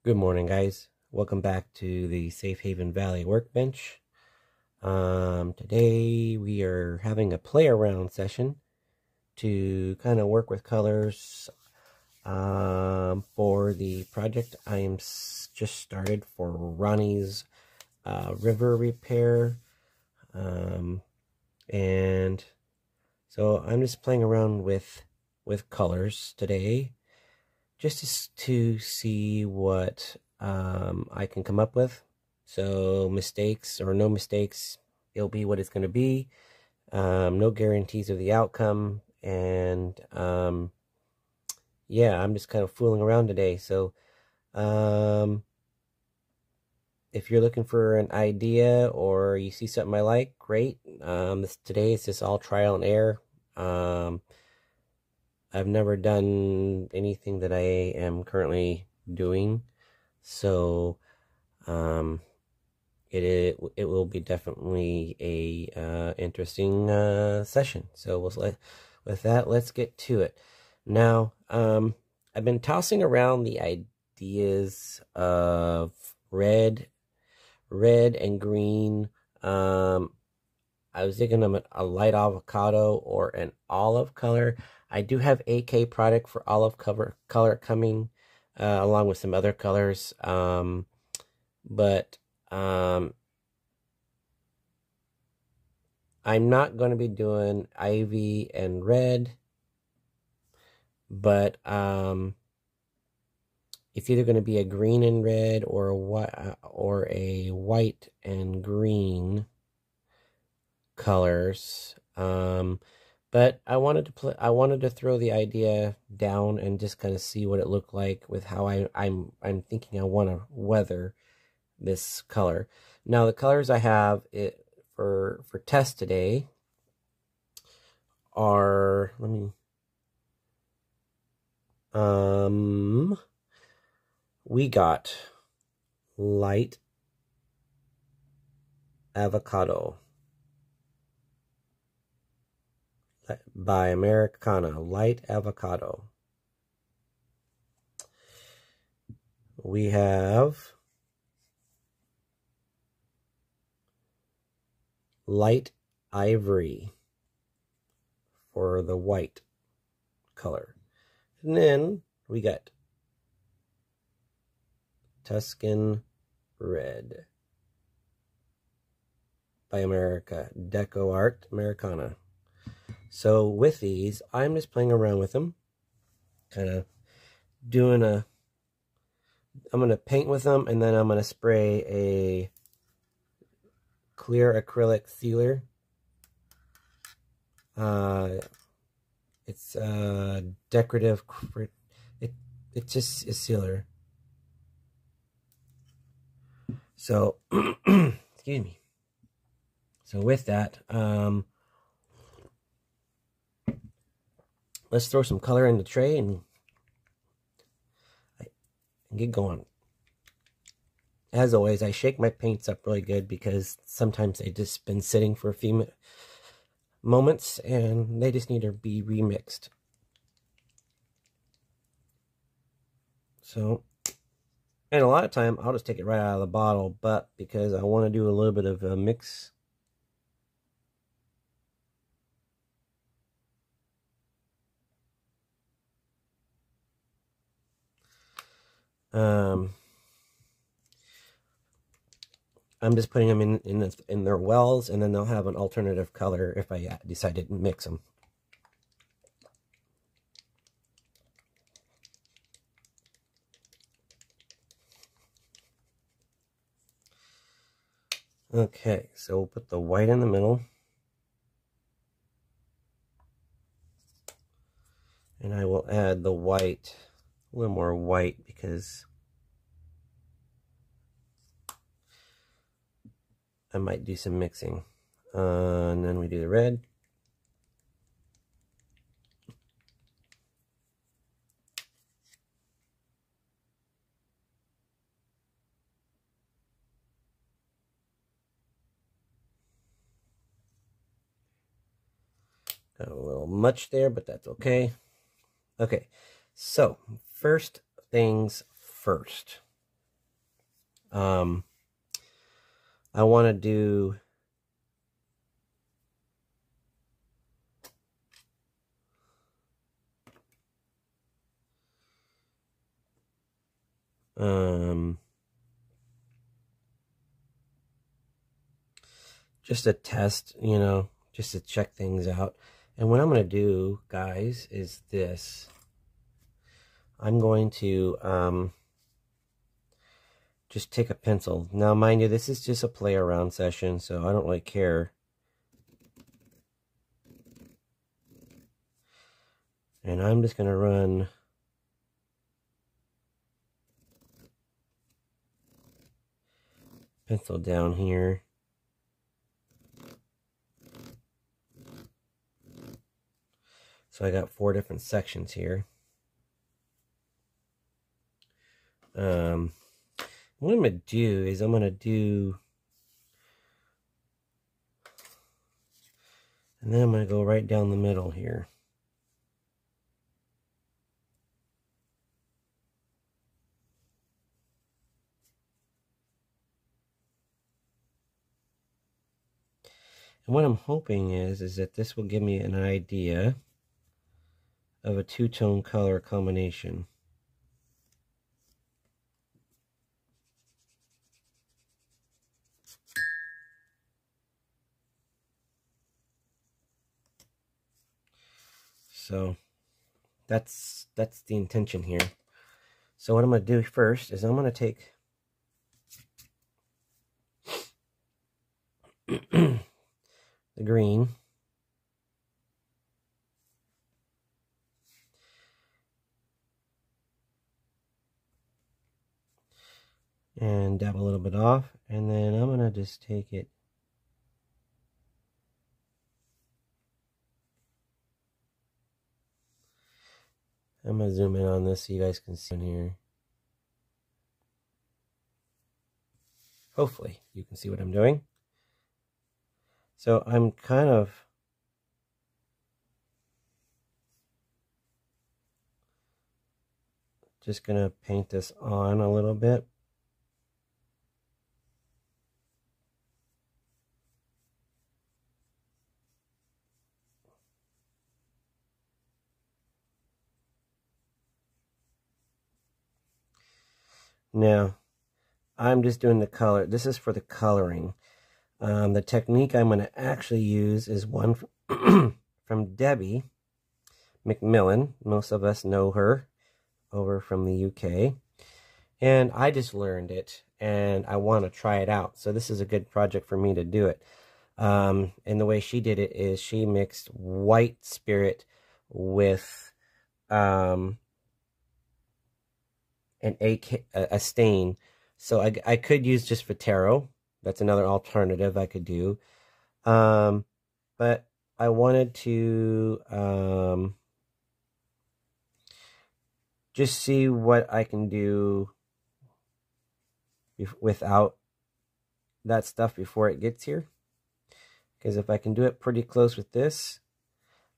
Good morning, guys. Welcome back to the Safe Haven Valley Workbench. Today we are having a play around session to kind of work with colors for the project I am just started for Ronnie's river repair. And so I'm just playing around with colors today, just to see what I can come up with. So mistakes or no mistakes, it'll be what it's going to be. No guarantees of the outcome. And yeah, I'm just kind of fooling around today. So if you're looking for an idea or you see something I like, great. Today it's just all trial and error. I've never done anything that I am currently doing, so it will be definitely a interesting session. So with that, let's get to it. Now, I've been tossing around the ideas of red and green. I was thinking of a light avocado or an olive color. I do have AK product for olive color coming, along with some other colors. But I'm not going to be doing ivy and red. But it's either going to be a green and red or a white and green colors. But I wanted to throw the idea down and just kind of see what it looked like with how I'm thinking I want to weather this color. Now the colors I have for test today are, we got light avocado by Americana, light avocado. We have light ivory for the white color. And then we got Tuscan red by Deco Art Americana. So with these, I'm just playing around with them, kind of doing I'm going to paint with them, and then I'm going to spray a clear acrylic sealer. It's decorative, it's just a sealer. So, excuse me. So with that, let's throw some color in the tray and get going. As always, I shake my paints up really good because sometimes they just been sitting for a few moments and they just need to be remixed. So, and a lot of time I'll just take it right out of the bottle, but because I want to do a little bit of a mix, I'm just putting them in their wells, and then they'll have an alternative color if I decide to mix them. Okay, so we'll put the white in the middle. And I will add the white, a little more white, because I might do some mixing. And then we do the red. Got a little much there, but that's okay. Okay, so first things first. I want to do just a test, you know, just to check things out. And what I'm going to do, guys, is this. I'm going to just take a pencil. Now, mind you, this is just a play around session, so I don't really care. And I'm just going to run pencil down here. So I got 4 different sections here. What I'm going to do is I'm going to do, and then I'm going to go right down the middle here. And what I'm hoping is that this will give me an idea of a two-tone color combination. So that's the intention here. So what I'm going to do first is I'm going to take the green, and dab a little bit off, and then I'm going to just take it I'm going to zoom in on this so you guys can see in here. Hopefully you can see what I'm doing. So I'm kind of just going to paint this on a little bit. Now, I'm just doing the color. This is for the coloring. The technique I'm going to actually use is one from Debbie McMillan. Most of us know her over from the UK. And I just learned it, and I want to try it out. So this is a good project for me to do it. And the way she did it is she mixed white spirit with a stain. So I could use just Viterro. That's another alternative I could do. But I wanted to just see what I can do without that stuff before it gets here. Because if I can do it pretty close with this,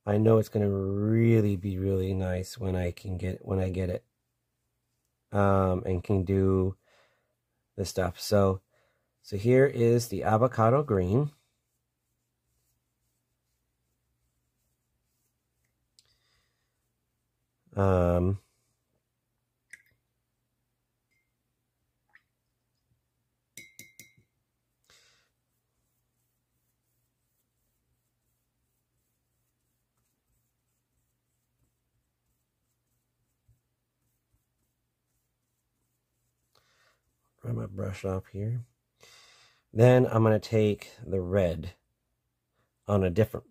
I know it's going to really be really nice when I get it. And can do the stuff. So here is the avocado green. Run my brush off here. Then I'm going to take the red on a different,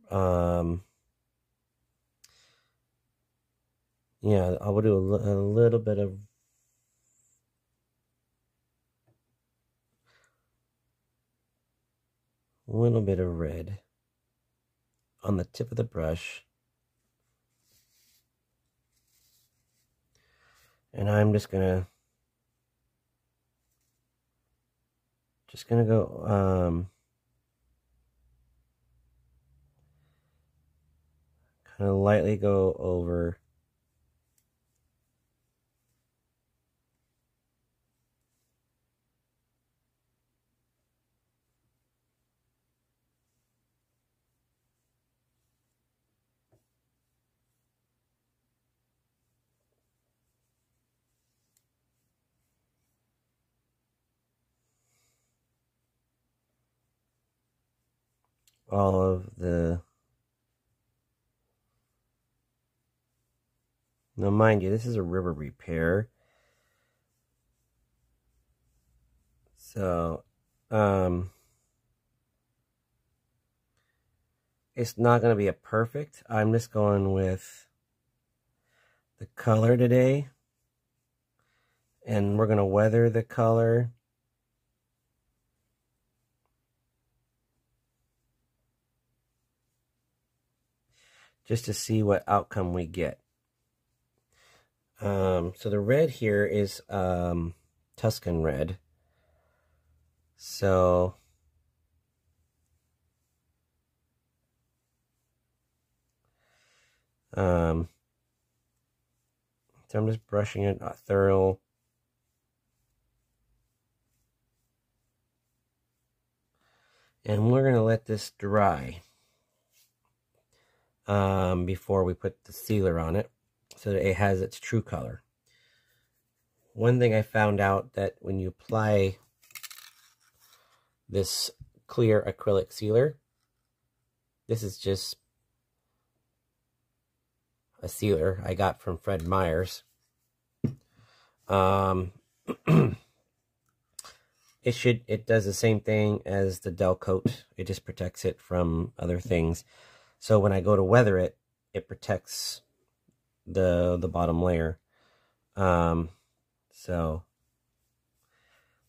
yeah, I will do a little bit of red on the tip of the brush. And I'm just gonna go kind of lightly go over all of the... Now, mind you, this is a river repair. So, it's not going to be a perfect. I'm just going with the color today. And we're going to weather the color. Just to see what outcome we get. So the red here is Tuscan red. So I'm just brushing it thorough. And we're going to let this dry before we put the sealer on it so that it has its true color. One thing I found out that when you apply this clear acrylic sealer, this is just a sealer I got from Fred Meyer's. It does the same thing as the Del Coat. It just protects it from other things. So when I go to weather it, it protects the bottom layer. So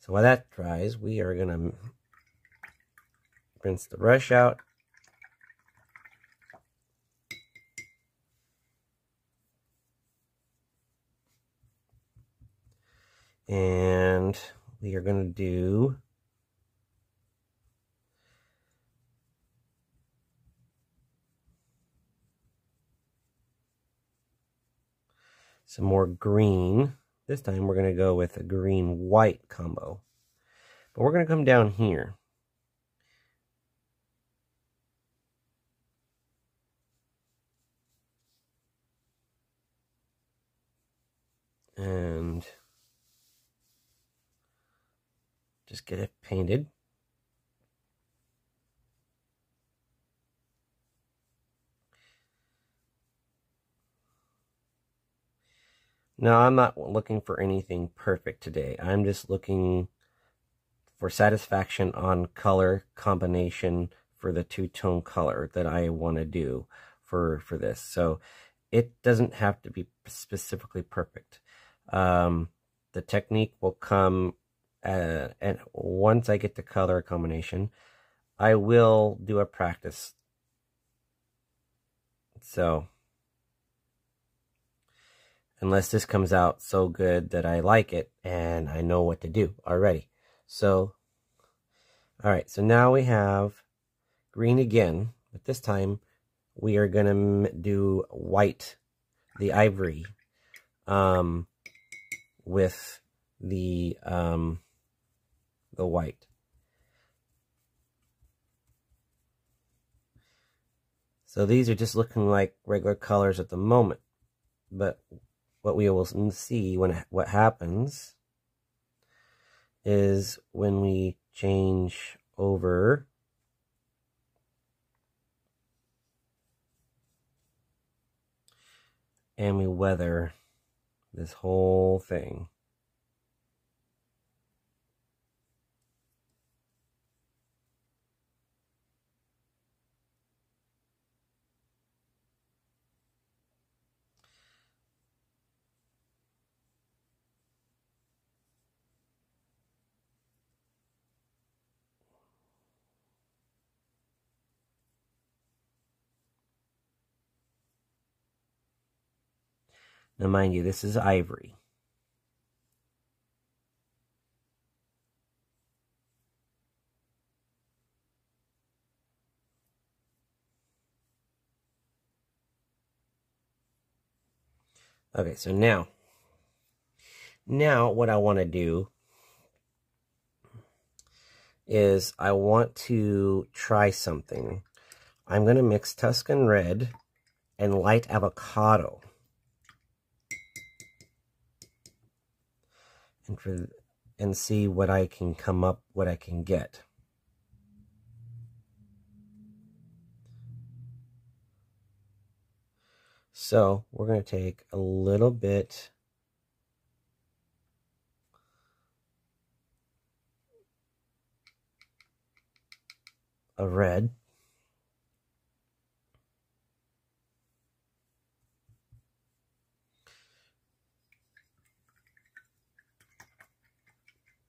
while that dries, we are gonna rinse the brush out. And we are going to do some more green. This time we're going to go with a green-white combo. But we're going to come down here. And just get it painted. Now, I'm not looking for anything perfect today. I'm just looking for satisfaction on color combination for the two-tone color that I want to do for this. So it doesn't have to be specifically perfect. The technique will come and once I get the color combination, I will do a practice. So unless this comes out so good that I like it and I know what to do already. So, all right, so now we have green again, but this time we are going to do white, the ivory, with the white. So these are just looking like regular colors at the moment, but what we will see what happens is when we change over and we weather this whole thing. Now, mind you, this is ivory. Okay, so now what I want to do is I want to try something. I'm going to mix Tuscan Red and light avocado. And see what I can come up, what I can get. So we're going to take a little bit of red.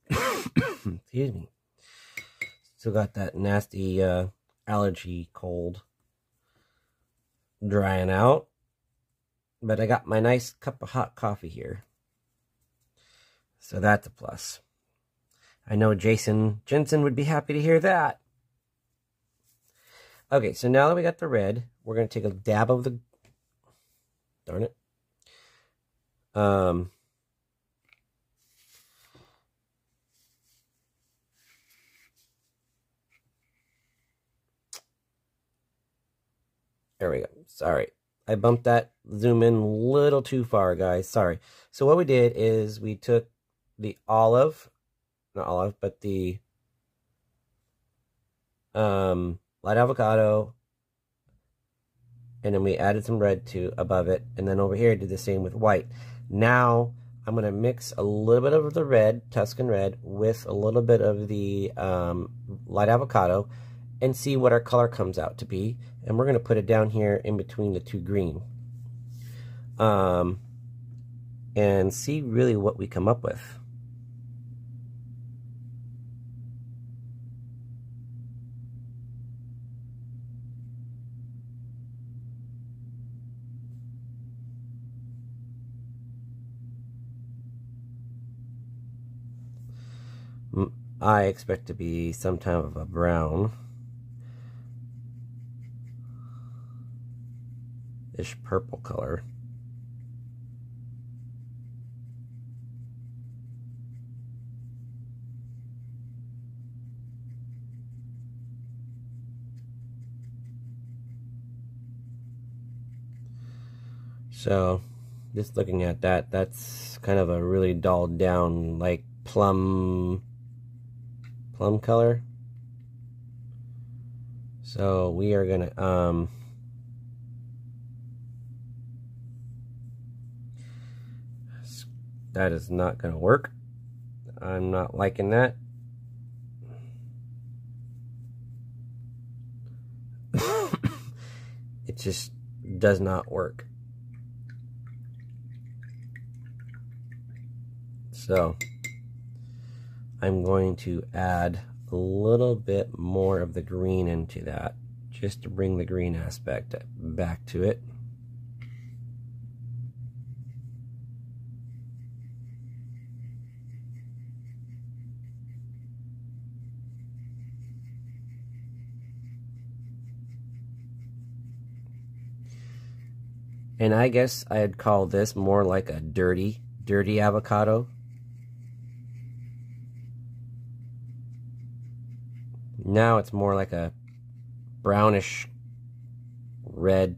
Excuse me. Still got that nasty allergy cold drying out. But I got my nice cup of hot coffee here. So that's a plus. I know Jason Jensen would be happy to hear that. Okay, so now that we got the red, we're going to take a dab of the... Darn it. There we go. Sorry. I bumped that zoom in a little too far, guys. Sorry. So what we did is we took the olive, not olive, but the light avocado, and then we added some red to above it, and then over here I did the same with white. Now I'm going to mix a little bit of the red, Tuscan red, with a little bit of the light avocado and see what our color comes out to be. And we're going to put it down here in between the two green. And see really what we come up with. I expect to be some type of a brown. Ish purple color. So just looking at that, that's kind of a really dulled down like plum color. So we are gonna that is not gonna work. I'm not liking that. It just does not work. So I'm going to add a little bit more of the green into that, just to bring the green aspect back to it. And I guess I'd call this more like a dirty avocado. Now it's more like a brownish red.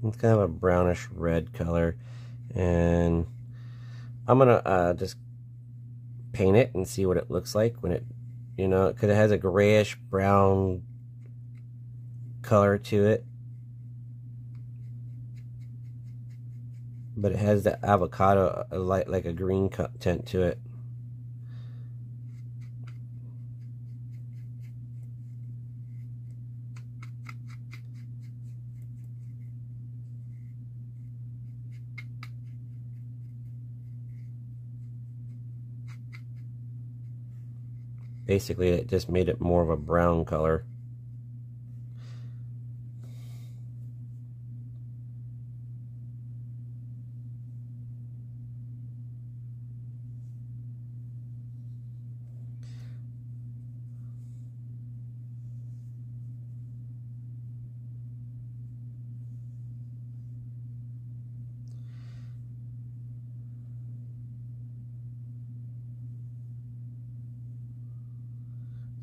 It's kind of a brownish red color. And I'm gonna just paint it and see what it looks like when it, you know, because it has a grayish brown color to it, but it has the avocado like a green tint to it. Basically, it just made it more of a brown color.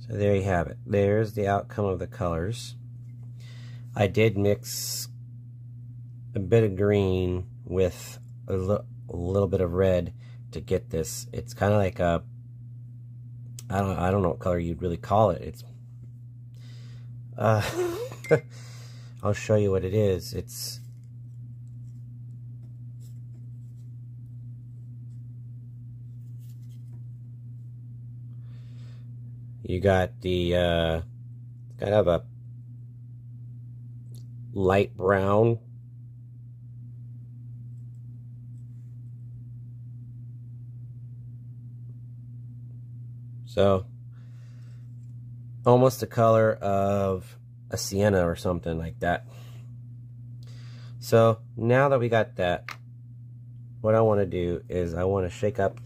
So there you have it. There's the outcome of the colors. I did mix a bit of green with a little bit of red to get this. It's kind of like a, I don't know what color you'd really call it. It's I'll show you what it is. It's you got the kind of a light brown, so almost the color of a sienna or something like that. So now that we got that, what I want to do is I want to shake up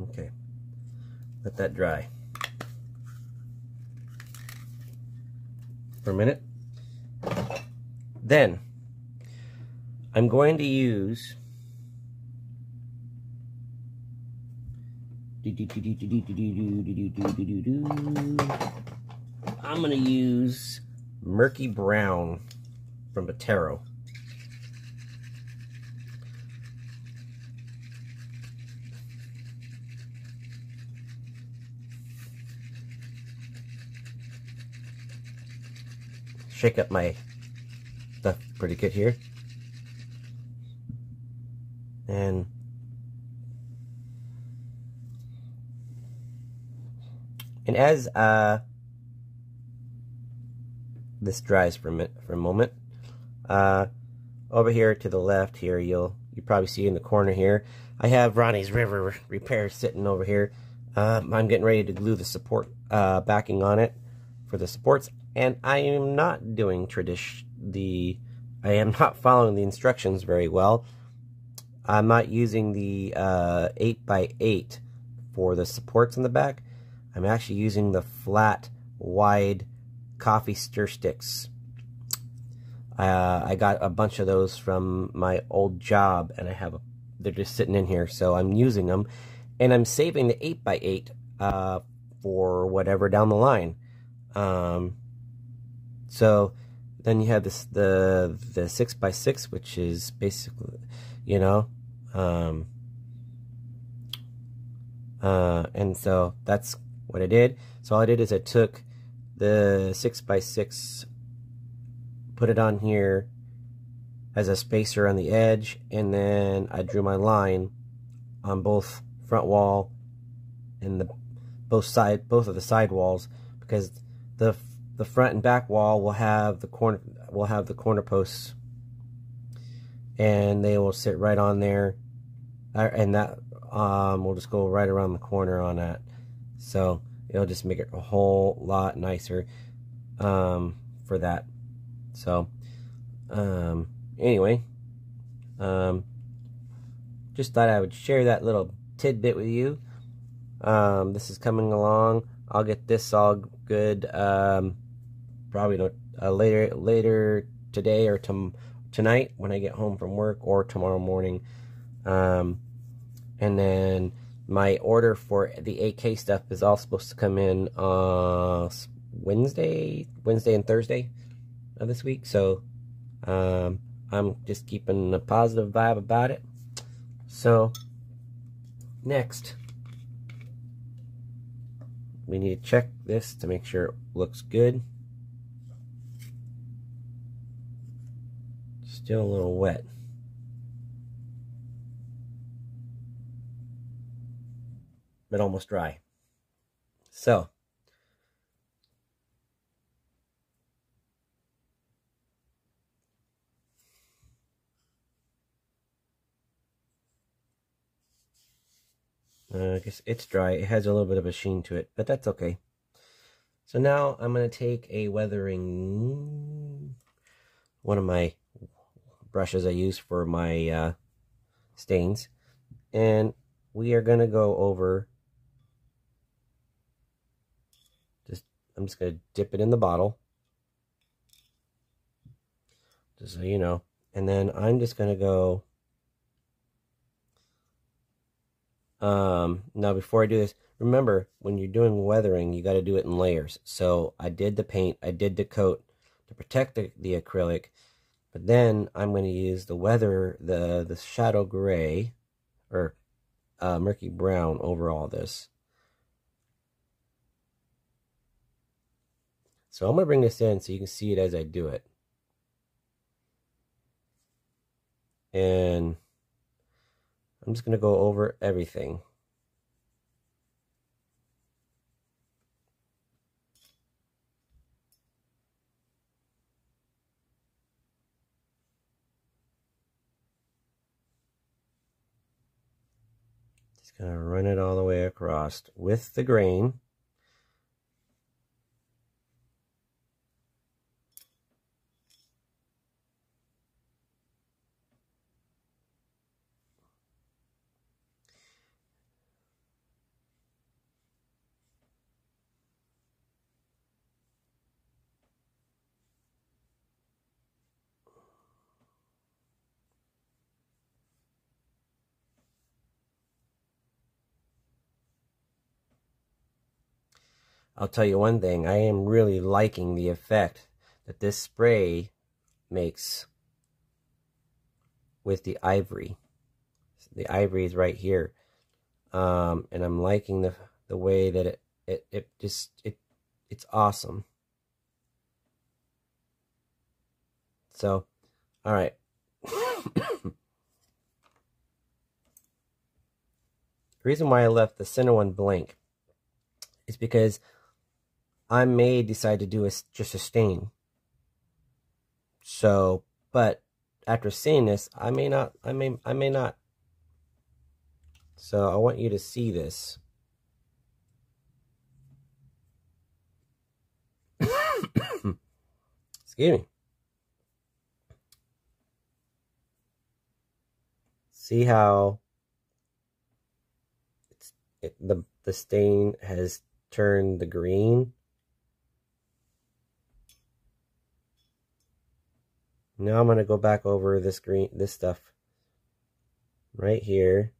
okay, let that dry for a minute. Then I'm going to use Murky Brown from Botero. Shake up my stuff pretty good here. And as this dries for a moment, over here to the left here, you probably see in the corner here, I have Ronnie's River Repair sitting over here. I'm getting ready to glue the support backing on it for the supports, and I am not doing I am not following the instructions very well. I'm not using the 8x8 for the supports in the back. I'm actually using the flat, wide coffee stir sticks. I got a bunch of those from my old job, and they're just sitting in here, so I'm using them, and I'm saving the 8x8 for whatever down the line. So then you have the 6x6, which is basically, and so that's what I did. So all I did is I took the 6x6, put it on here as a spacer on the edge, and then I drew my line on both front wall and both of the side walls, because the front and back wall will have the corner posts, and they will sit right on there, and that we'll just go right around the corner on that, so it'll just make it a whole lot nicer for that. So anyway, just thought I would share that little tidbit with you. This is coming along. I'll get this all good probably later today or tonight when I get home from work, or tomorrow morning. And then my order for the AK stuff is all supposed to come in Wednesday and Thursday of this week. So I'm just keeping a positive vibe about it. So next, we need to check this to make sure it looks good. Still a little wet. But almost dry. So I guess it's dry. It has a little bit of a sheen to it, but that's okay. So now I'm going to take a weathering, one of my brushes I use for my stains, and we are going to go over, I'm just going to dip it in the bottle, just so you know, and then I'm just going to go, now before I do this, remember, when you're doing weathering, you got to do it in layers. So I did the paint, I did the coat to protect the acrylic, but then I'm going to use the shadow gray, or murky brown over all this. So I'm going to bring this in so you can see it as I do it. And I'm just going to go over everything. Just going to run it all the way across with the grain. I'll tell you one thing, I am really liking the effect that this spray makes with the ivory. The ivory is right here. And I'm liking the way that it's awesome. So, all right. The reason why I left the center one blank is because I may decide to do just a stain. So, but after seeing this, I may not. So I want you to see this. Excuse me. See how the stain has turned the green? Now I'm going to go back over this stuff right here.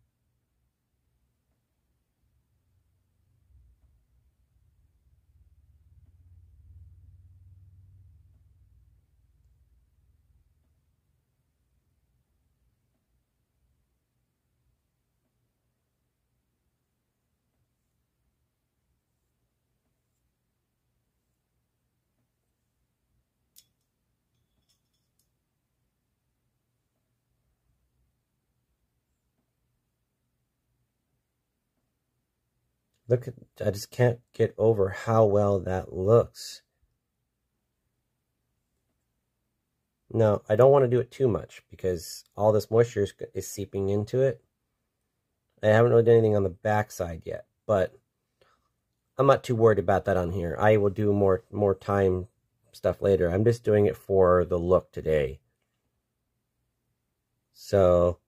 Look at, I just can't get over how well that looks. No, I don't want to do it too much because all this moisture is seeping into it. I haven't really done anything on the back side yet, but I'm not too worried about that on here. I will do more time stuff later. I'm just doing it for the look today. So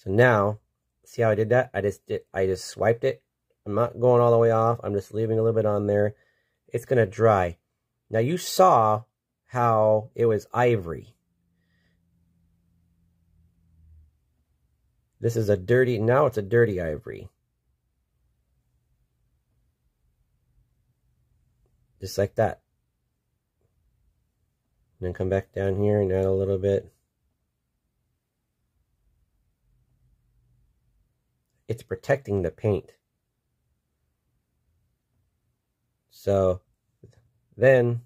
now, see how I did that? I just swiped it. I'm not going all the way off. I'm just leaving a little bit on there. It's going to dry. Now you saw how it was ivory. This is now it's a dirty ivory. Just like that. And then come back down here and add a little bit. It's protecting the paint. So then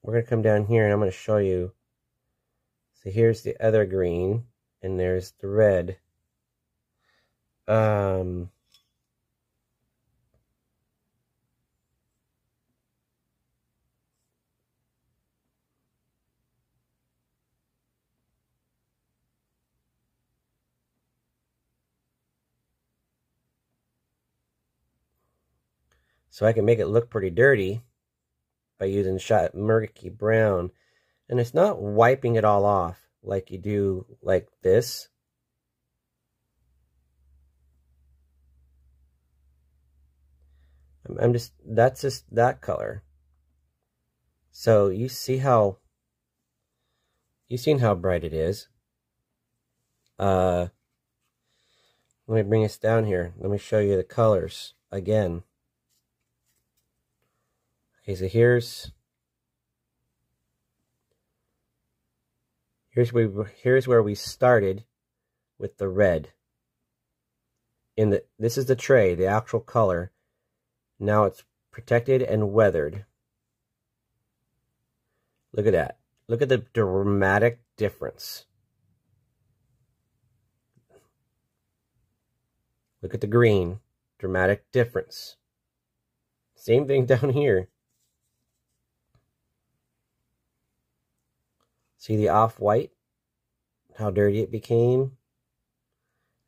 we're going to come down here and I'm going to show you. So here's the other green and there's the red. So I can make it look pretty dirty by using shot murky brown. And it's not wiping it all off like you do like this. That's just that color. So you've seen how bright it is. Let me bring us down here. Let me show you the colors again. Okay, so here's where we started with the red. This is the tray, the actual color. Now it's protected and weathered. Look at that. Look at the dramatic difference. Look at the green. Dramatic difference. Same thing down here. See the off-white? How dirty it became?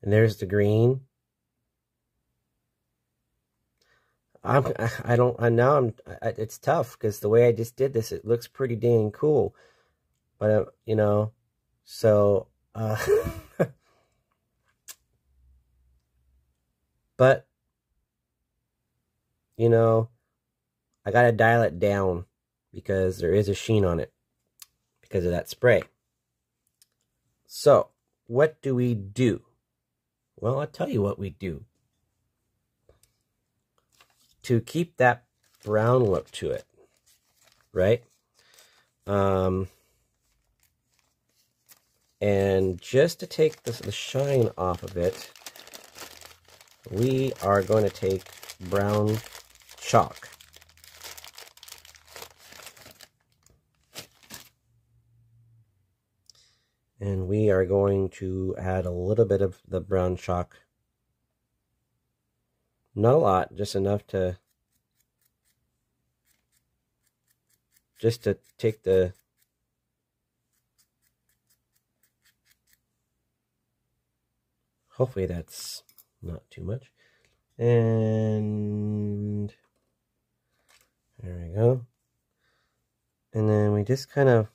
And there's the green. It's tough because the way I just did this, it looks pretty dang cool. But, you know, so, but, you know, I gotta dial it down because there is a sheen on it because of that spray. So, what do we do? Well, I'll tell you what we do. To keep that brown look to it, right? And just to take the shine off of it, we are going to take brown chalk. And we are going to add a little bit of the brown chalk. Not a lot, just enough to take the hopefully that's not too much. And there we go. And then we just kind of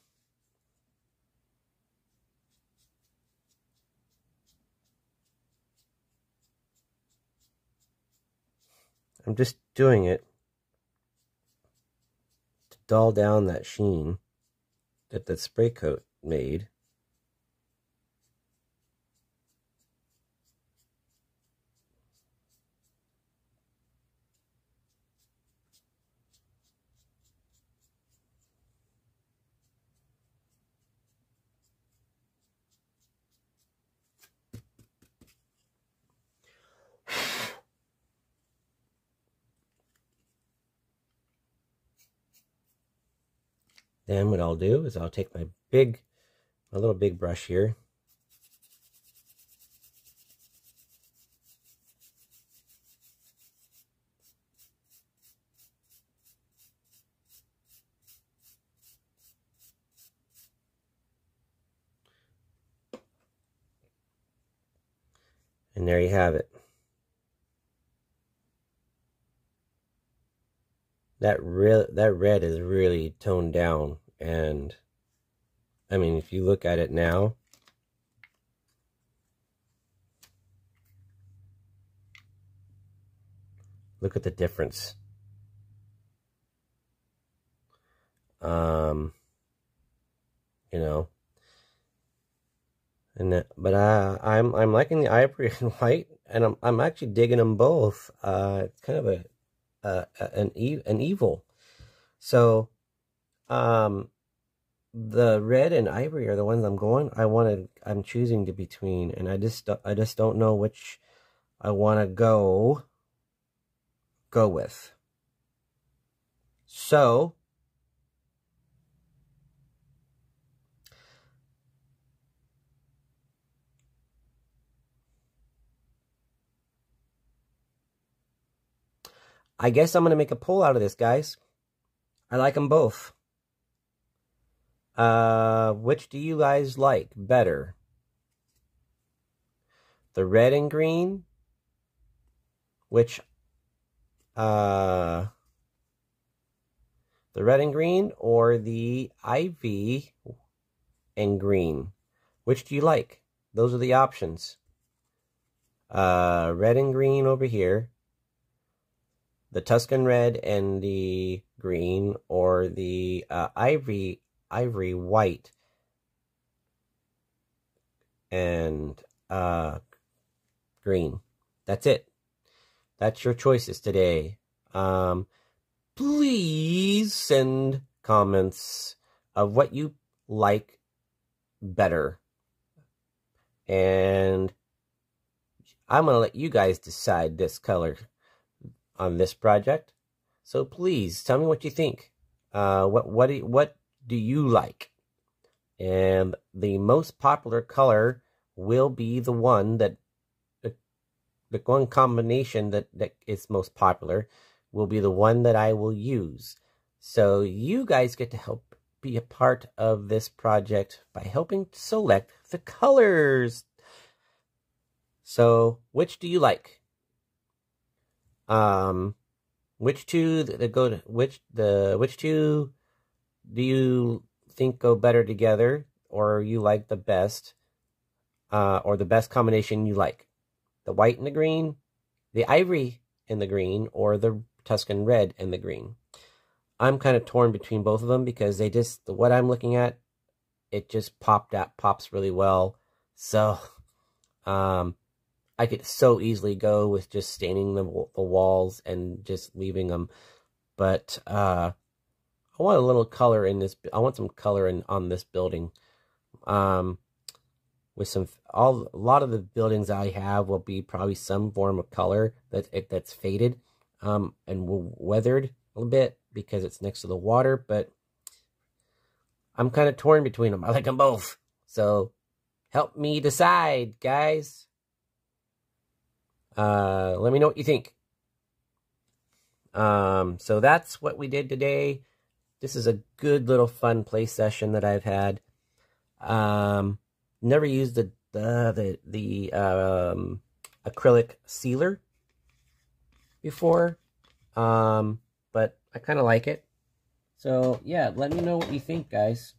I'm just doing it to dull down that sheen that the spray coat made. Then what I'll do is I'll take my little big brush here. And there you have it. That red is really toned down, and I mean, if you look at it now, look at the difference. You know, and but I'm liking the ivory and white, and I'm actually digging them both. It's kind of an evil. So, the red and ivory are the ones I'm choosing to between, and I just don't know which I want to go with. So, I guess I'm going to make a poll out of this, guys. I like them both. Which do you guys like better? The red and green, which the red and green or the ivy and green? Which do you like? Those are the options. Red and green over here, the Tuscan red and the green, or the ivory white and green. That's it. That's your choices today. Please send comments of what you like better. And I'm going to let you guys decide this color on this project. So please tell me what you think. What do you like? And the most popular color will be the one that the one combination that is most popular will be the one that I will use. So you guys get to help be a part of this project by helping select the colors. So which do you like? Which two do you think go better together, or you like the best, or the best combination you like? The white and the green, the ivory and the green, or the Tuscan red and the green? I'm kind of torn between both of them because what I'm looking at, it just pops really well. So, I could so easily go with just staining the walls and just leaving them. But, I want a little color in this. I want some color on this building. With a lot of the buildings I have will be probably some form of color that's faded, and weathered a little bit because it's next to the water. But I'm kind of torn between them. I like them both. So help me decide, guys. Let me know what you think. So that's what we did today. This is a good little fun play session that I've had. Never used the acrylic sealer before, but I kind of like it. So yeah, let me know what you think, guys.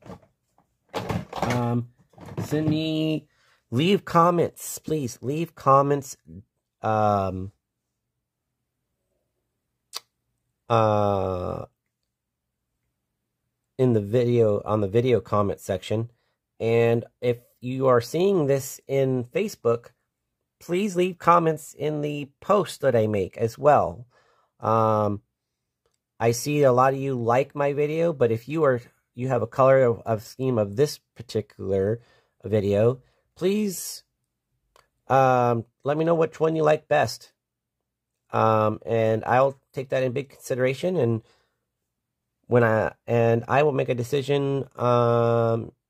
Leave comments, please. Leave comments. In the video, on the video comment section. And if you are seeing this in Facebook, please leave comments in the post that I make as well. I see a lot of you like my video, but if you have a color of scheme of this particular video, please let me know which one you like best. And I'll take that in big consideration, and I will make a decision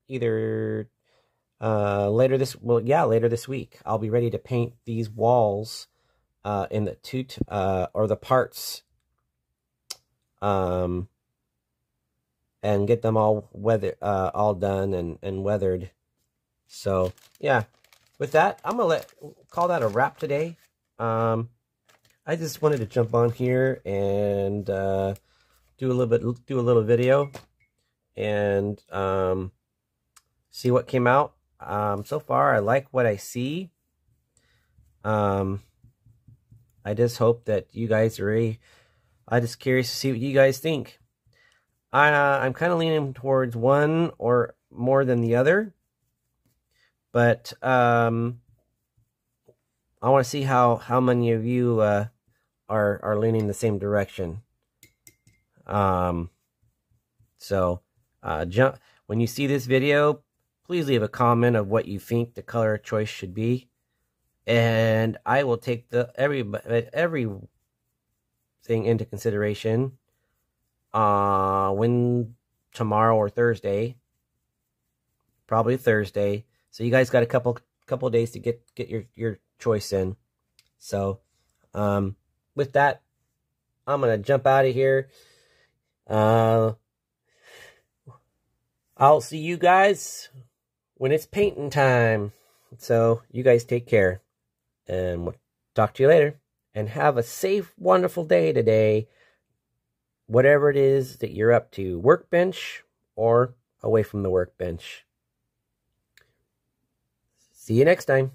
either later this week. I'll be ready to paint these walls in the or the parts, and get them all done and weathered. So yeah, with that, I'm gonna call that a wrap today. I just wanted to jump on here and do a little video and see what came out. So far, I like what I see. I just hope that you guys I'm just curious to see what you guys think. I'm kind of leaning towards one or more than the other, but I want to see how many of you are leaning the same direction. So when you see this video, please leave a comment of what you think the color choice should be, and I will take everything into consideration when tomorrow or Thursday, probably Thursday. So you guys got a couple days to get your choice in. So with that, I'm gonna jump out of here. I'll see you guys when it's painting time. So you guys take care, and we'll talk to you later. and have a safe, wonderful day today, whatever it is that you're up to, workbench or away from the workbench. See you next time.